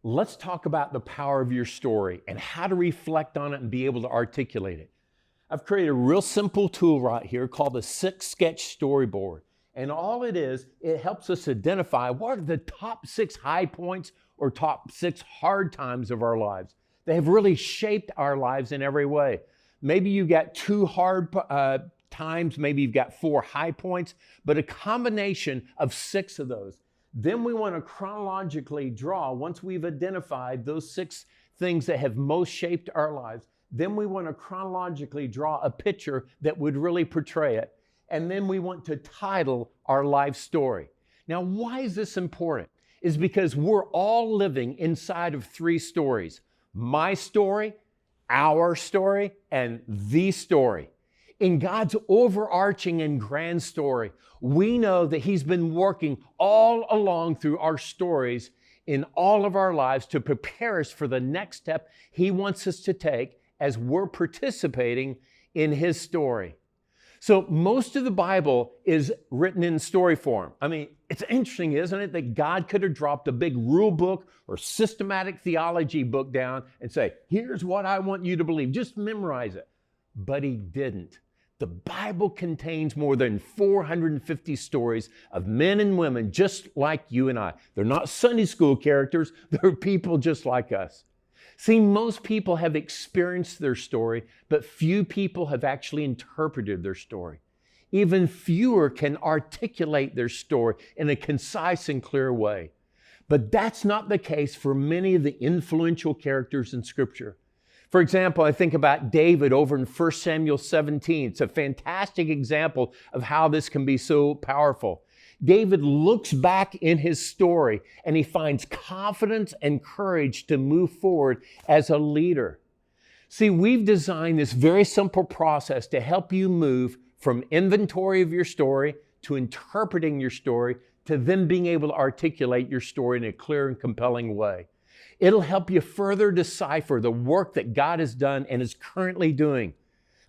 let's talk about the power of your story and how to reflect on it and be able to articulate it. I've created a real simple tool right here called the 6-sketch storyboard. And all it is, it helps us identify what are the top 6 high points or top 6 hard times of our lives. They have really shaped our lives in every way. Maybe you've got 2 hard times, maybe you've got 4 high points, but a combination of 6 of those. Then we want to chronologically draw, once we've identified those 6 things that have most shaped our lives, then we want to chronologically draw a picture that would really portray it. And then we want to title our life story. Now, why is this important? Is because we're all living inside of 3 stories. My story, our story, and the story. In God's overarching and grand story, we know that He's been working all along through our stories in all of our lives to prepare us for the next step He wants us to take as we're participating in His story. So most of the Bible is written in story form. I mean, it's interesting, isn't it, that God could have dropped a big rule book or systematic theology book down and say, here's what I want you to believe. Just memorize it. But He didn't. The Bible contains more than 450 stories of men and women just like you and I. They're not Sunday school characters. They're people just like us. See, most people have experienced their story, but few people have actually interpreted their story. Even fewer can articulate their story in a concise and clear way. But that's not the case for many of the influential characters in Scripture. For example, I think about David over in 1 Samuel 17. It's a fantastic example of how this can be so powerful. David looks back in his story and he finds confidence and courage to move forward as a leader. See, we've designed this very simple process to help you move from inventory of your story to interpreting your story to then being able to articulate your story in a clear and compelling way. It'll help you further decipher the work that God has done and is currently doing.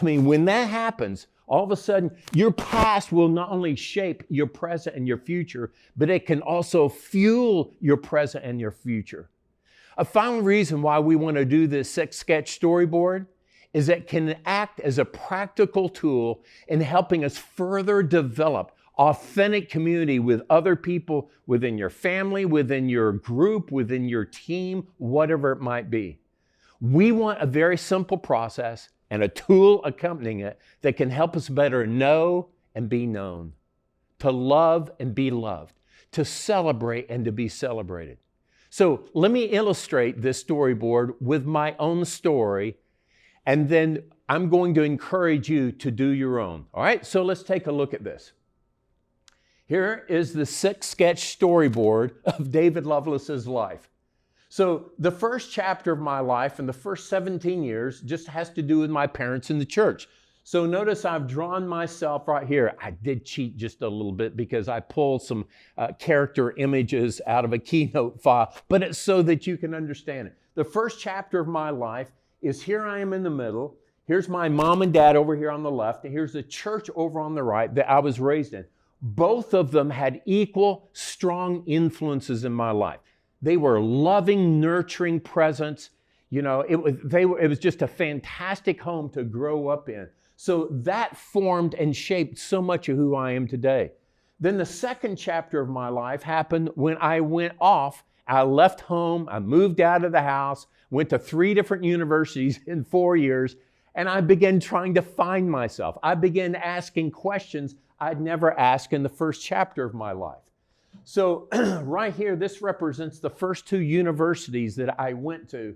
I mean, when that happens, all of a sudden, your past will not only shape your present and your future, but it can also fuel your present and your future. A final reason why we want to do this 6-sketch storyboard is that it can act as a practical tool in helping us further develop authentic community with other people within your family, within your group, within your team, whatever it might be. We want a very simple process and a tool accompanying it that can help us better know and be known, to love and be loved, to celebrate and to be celebrated. So let me illustrate this storyboard with my own story, and then I'm going to encourage you to do your own. All right, so let's take a look at this. Here is the 6-sketch storyboard of David Loveless's life. So the first chapter of my life and the first 17 years just has to do with my parents in the church. So notice I've drawn myself right here. I did cheat just a little bit because I pulled some character images out of a Keynote file, but it's so that you can understand it. The first chapter of my life is here I am in the middle. Here's my mom and dad over here on the left, and here's the church over on the right that I was raised in. Both of them had equal, strong influences in my life. They were loving, nurturing presence. You know, it was just a fantastic home to grow up in. So that formed and shaped so much of who I am today. Then the second chapter of my life happened when I went off. I left home, I moved out of the house, went to 3 different universities in 4 years, and I began trying to find myself. I began asking questions I'd never asked in the first chapter of my life. So right here, this represents the first 2 universities that I went to.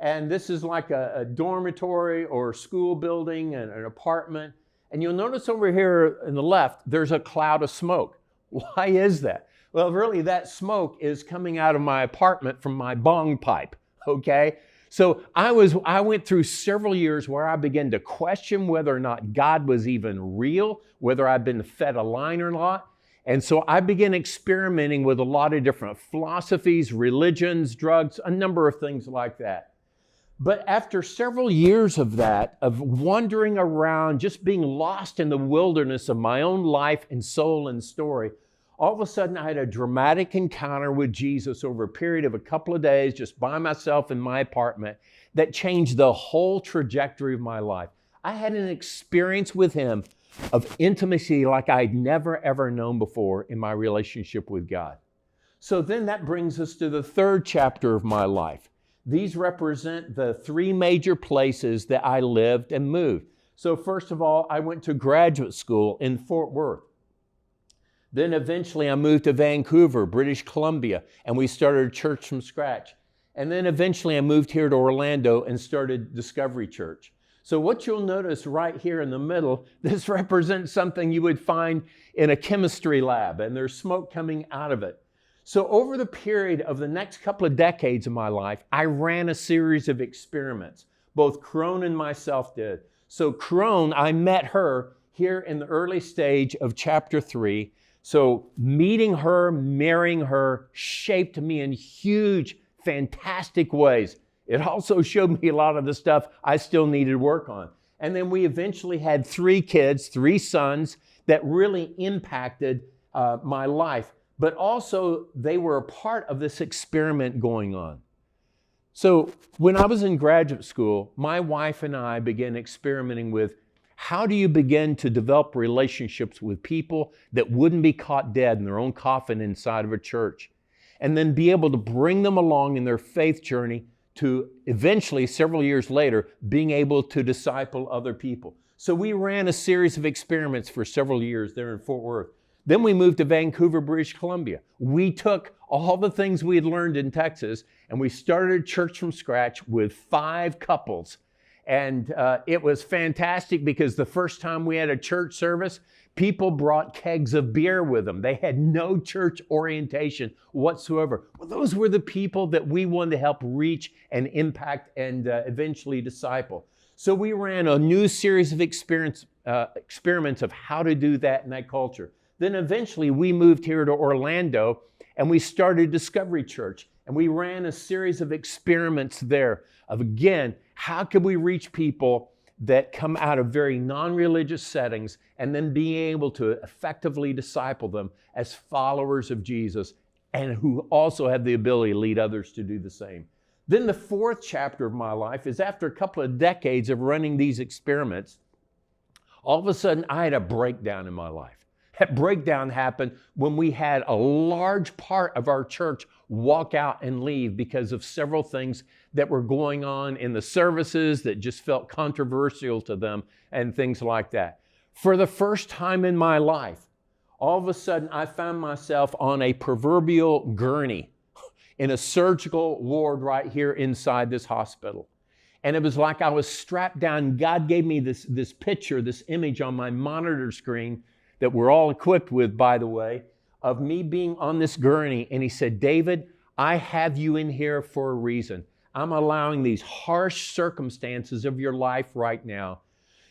And this is like a dormitory or school building and an apartment. And you'll notice over here on the left, there's a cloud of smoke. Why is that? Well, really, that smoke is coming out of my apartment from my bong pipe, okay? So I went through several years where I began to question whether or not God was even real, whether I'd been fed a line or not. And so I began experimenting with a lot of different philosophies, religions, drugs, a number of things like that. But after several years of that, of wandering around, just being lost in the wilderness of my own life and soul and story, all of a sudden I had a dramatic encounter with Jesus over a period of a couple of days, just by myself in my apartment, that changed the whole trajectory of my life. I had an experience with him of intimacy like I'd never ever known before in my relationship with God. So then that brings us to the third chapter of my life. These represent the three major places that I lived and moved. So first of all, I went to graduate school in Fort Worth. Then eventually I moved to Vancouver, British Columbia, and we started a church from scratch. And then eventually I moved here to Orlando and started Discovery Church. So what you'll notice right here in the middle, this represents something you would find in a chemistry lab, and there's smoke coming out of it. So over the period of the next couple of decades of my life, I ran a series of experiments. Both Crone and myself did. So Crone, I met her here in the early stage of chapter 3. So meeting her, marrying her, shaped me in huge, fantastic ways. It also showed me a lot of the stuff I still needed to work on. And then we eventually had 3 kids, 3 sons that really impacted my life. But also they were a part of this experiment going on. So when I was in graduate school, my wife and I began experimenting with how do you begin to develop relationships with people that wouldn't be caught dead in their own coffin inside of a church, and then be able to bring them along in their faith journey to eventually, several years later, being able to disciple other people. So we ran a series of experiments for several years there in Fort Worth. Then we moved to Vancouver, British Columbia. We took all the things we had learned in Texas and we started a church from scratch with 5 couples. And it was fantastic because the first time we had a church service, people brought kegs of beer with them. They had no church orientation whatsoever. Well, those were the people that we wanted to help reach and impact and eventually disciple. So we ran a new series of experiments of how to do that in that culture. Then eventually we moved here to Orlando and we started Discovery Church. And we ran a series of experiments there of, again, how could we reach people that come out of very non-religious settings and then being able to effectively disciple them as followers of Jesus and who also have the ability to lead others to do the same. Then the 4th chapter of my life is after a couple of decades of running these experiments, all of a sudden I had a breakdown in my life. That breakdown happened when we had a large part of our church walk out and leave because of several things that were going on in the services that just felt controversial to them and things like that. For the first time in my life, all of a sudden I found myself on a proverbial gurney in a surgical ward right here inside this hospital. And it was like I was strapped down. God gave me this picture, this image on my monitor screen that we're all equipped with, by the way, of me being on this gurney. And he said, David, I have you in here for a reason. I'm allowing these harsh circumstances of your life right now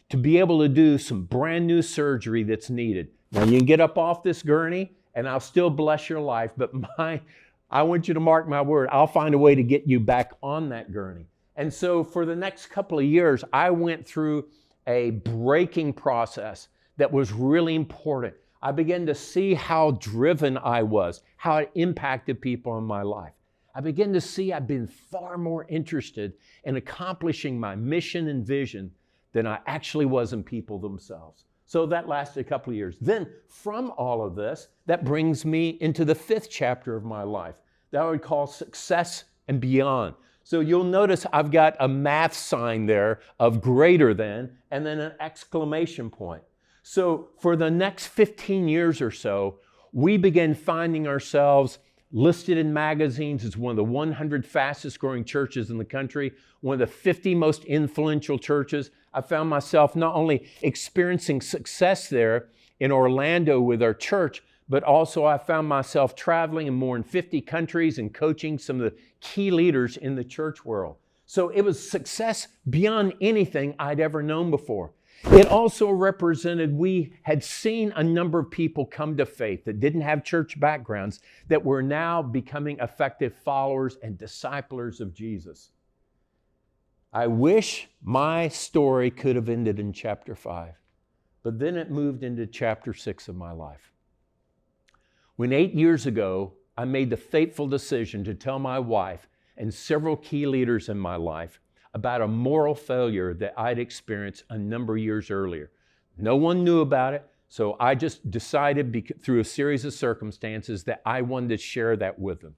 to be able to do some brand new surgery that's needed. Now you can get up off this gurney and I'll still bless your life, but I want you to mark my word, I'll find a way to get you back on that gurney. And so for the next couple of years, I went through a breaking process that was really important. I began to see how driven I was, how it impacted people in my life. I began to see I'd been far more interested in accomplishing my mission and vision than I actually was in people themselves. So that lasted a couple of years. Then from all of this, that brings me into the 5th chapter of my life that I would call success and beyond. So you'll notice I've got a math sign there of greater than and then an exclamation point. So for the next 15 years or so, we began finding ourselves listed in magazines as one of the 100 fastest growing churches in the country, one of the 50 most influential churches. I found myself not only experiencing success there in Orlando with our church, but also I found myself traveling in more than 50 countries and coaching some of the key leaders in the church world. So it was success beyond anything I'd ever known before. It also represented we had seen a number of people come to faith that didn't have church backgrounds that were now becoming effective followers and disciplers of Jesus. I wish my story could have ended in chapter 5, but then it moved into chapter 6 of my life. When 8 years ago, I made the fateful decision to tell my wife and several key leaders in my life about a moral failure that I'd experienced a number of years earlier. No one knew about it, so I just decided through a series of circumstances that I wanted to share that with them.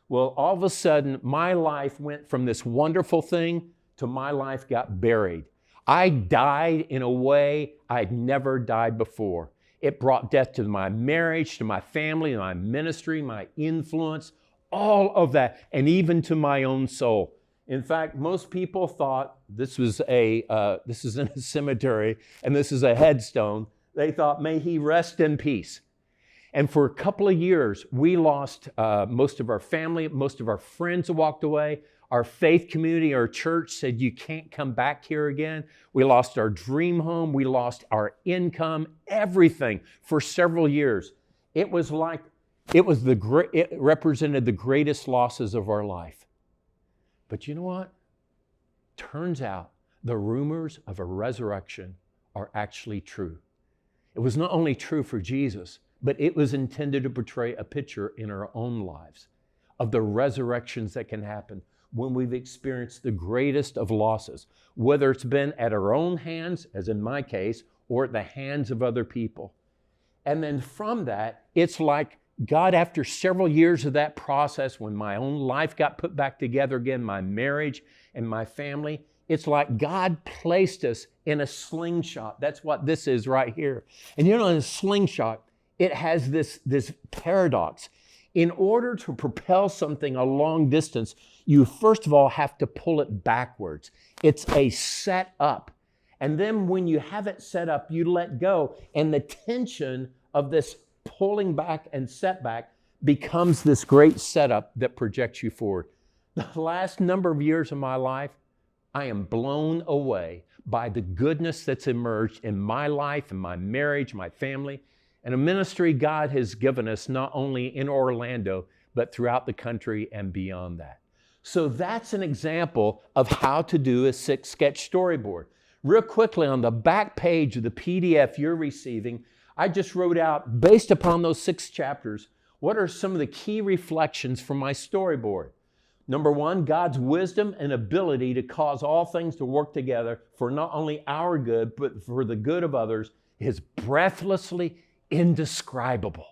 Well, all of a sudden, my life went from this wonderful thing to my life got buried. I died in a way I'd never died before. It brought death to my marriage, to my family, my ministry, my influence, all of that, and even to my own soul. In fact, most people thought this is in a cemetery and this is a headstone. They thought, may he rest in peace. And for a couple of years, we lost most of our family, most of our friends walked away. Our faith community, our church said, you can't come back here again. We lost our dream home. We lost our income, everything for several years. It represented the greatest losses of our life. But you know what? Turns out the rumors of a resurrection are actually true. It was not only true for Jesus, but it was intended to portray a picture in our own lives of the resurrections that can happen when we've experienced the greatest of losses, whether it's been at our own hands, as in my case, or at the hands of other people. And then from that, it's like God, after several years of that process, when my own life got put back together again, my marriage and my family, it's like God placed us in a slingshot. That's what this is right here. And you know, in a slingshot, it has this paradox. In order to propel something a long distance, you first of all have to pull it backwards. It's a set up. And then when you have it set up, you let go. And the tension of this pulling back and setback becomes this great setup that projects you forward. The last number of years of my life, I am blown away by the goodness that's emerged in my life, in my marriage, my family, and a ministry God has given us not only in Orlando, but throughout the country and beyond that. So that's an example of how to do a 6-sketch storyboard. Real quickly, on the back page of the PDF you're receiving, I just wrote out, based upon those 6 chapters, what are some of the key reflections from my storyboard? Number 1, God's wisdom and ability to cause all things to work together for not only our good, but for the good of others is breathlessly indescribable.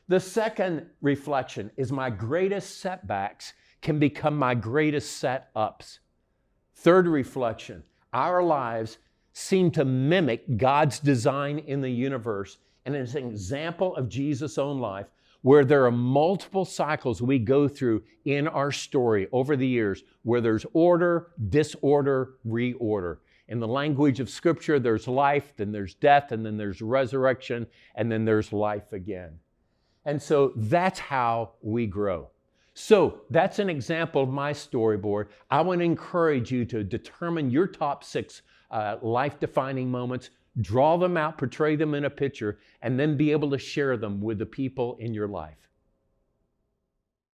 The second reflection is my greatest setbacks can become my greatest setups. Third reflection, our lives seem to mimic God's design in the universe, and it's an example of Jesus' own life where there are multiple cycles we go through in our story over the years where there's order, disorder, reorder. In the language of Scripture, there's life, then there's death, and then there's resurrection, and then there's life again. And so that's how we grow. So that's an example of my storyboard. I want to encourage you to determine your top 6 life-defining moments, draw them out, portray them in a picture, and then be able to share them with the people in your life.